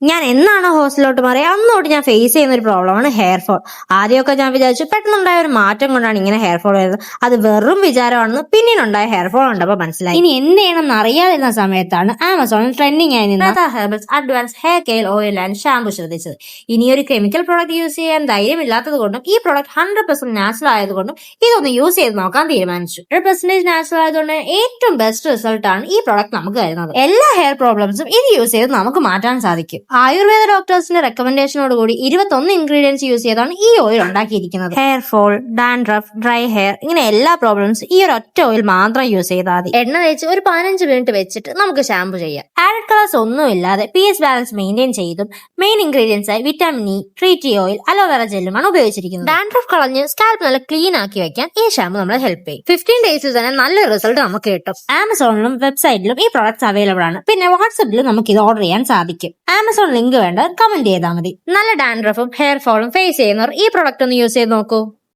ഞാൻ എന്നാണ് ഹോസ്റ്റലിലോട്ട് മാറിയത് അന്ന് തൊട്ട് ഞാൻ ഫേസ് ചെയ്യുന്ന ഒരു പ്രോബ്ലമാണ് ഹെയർ ഫോൾ. ആദ്യമൊക്കെ ഞാൻ വിചാരിച്ചു പെട്ടെന്നുണ്ടായ ഒരു മാറ്റം കൊണ്ടാണ് ഇങ്ങനെ ഹെയർ ഫോൾ വരുന്നത്, അത് വെറും വിചാരമാണെന്ന് പിന്നീടുണ്ടായ ഹെയർ ഫോൾ കണ്ടപ്പോൾ മനസ്സിലായി. ഇനി എന്ത് ചെയ്യണമെന്ന് അറിയാതിരുന്ന സമയത്താണ് ആമസോണിൽ ട്രെൻഡിങ് ആയി നിന്ന herbals advance hair care oil and shampoo ശ്രദ്ധിച്ചത്. ഇനി ഒരു കെമിക്കൽ പ്രോഡക്റ്റ് യൂസ് ചെയ്യാൻ ധൈര്യമില്ലാത്തത് കൊണ്ടും ഈ പ്രോഡക്റ്റ് 100% നാച്ചുറൽ ആയതുകൊണ്ടും ഇതൊന്ന് യൂസ് ചെയ്ത് നോക്കാൻ തീരുമാനിച്ചു. 100% നാച്ചുറൽ ആയതുകൊണ്ട് ഏറ്റവും ബെസ്റ്റ് റിസൾട്ട് ആണ് ഈ പ്രോഡക്റ്റ് നമുക്ക് തരുന്നത്. എല്ലാ ഹെയർ പ്രോബ്ലംസും ഇത് യൂസ് ചെയ്ത് നമുക്ക് മാറ്റാൻ സാധിക്കും. ആയുർവേദ ഡോക്ടേഴ്സിന്റെ റെക്കമെൻഡേഷനോട് കൂടി 21 ഇൻഗ്രീഡിയൻസ് യൂസ് ചെയ്താണ് ഈ ഓയിൽ ഉണ്ടാക്കിയിരിക്കുന്നത്. Hair fall, dandruff, dry hair ഇങ്ങനെ എല്ലാ പ്രോബ്ലംസ് ഈ ഒരു ഒറ്റ ഓയിൽ മാത്രം യൂസ് ചെയ്താൽ മതി. എണ്ണ തേച്ച് ഒരു 15 മിനിറ്റ് വെച്ചിട്ട് നമുക്ക് ഷാമ്പു ചെയ്യാം. ആഡഡ് കളേഴ്സ് ഒന്നും ഇല്ലാതെ pH ബാലൻസ് മെയിൻറ്റെയിൻ ചെയ്തും മെയിൻ ഇൻഗ്രീഡിയൻസ് ആയി vitamin E, tree tree oil, aloe vera ജെല്ലുമാണ് ഉപയോഗിച്ചിരിക്കുന്നത്. ഡാൻഡ്രഫ് കളഞ്ഞ് സ്കാൽപ്പ് നല്ല ക്ലീൻ ആക്കി വെക്കാൻ ഈ ഷാമ്പു നമ്മളെ ഹെൽപ്പ് ചെയ്യും. 15 ഡേയ്സിൽ തന്നെ നല്ല റിസൾട്ട് നമുക്ക് കിട്ടും. ആമസോണിലും വെബ്സൈറ്റിലും ഈ പ്രോഡക്ട്സ് അവൈലബിൾ ആണ്. പിന്നെ വാട്സ്ആപ്പിലും നമുക്ക് ഇത് ഓർഡർ ചെയ്യാൻ സാധിക്കും. ആമസോൺ ലിങ്ക് വേണ്ട കമന്റ് ചെയ്താൽ മതി. നല്ല ഡാൻഡ്രഫും ഹെയർ ഫോളും ഫേസ് ചെയ്യുന്നവർ ഈ പ്രോഡക്റ്റ് ഒന്ന് യൂസ് ചെയ്ത് നോക്കൂ.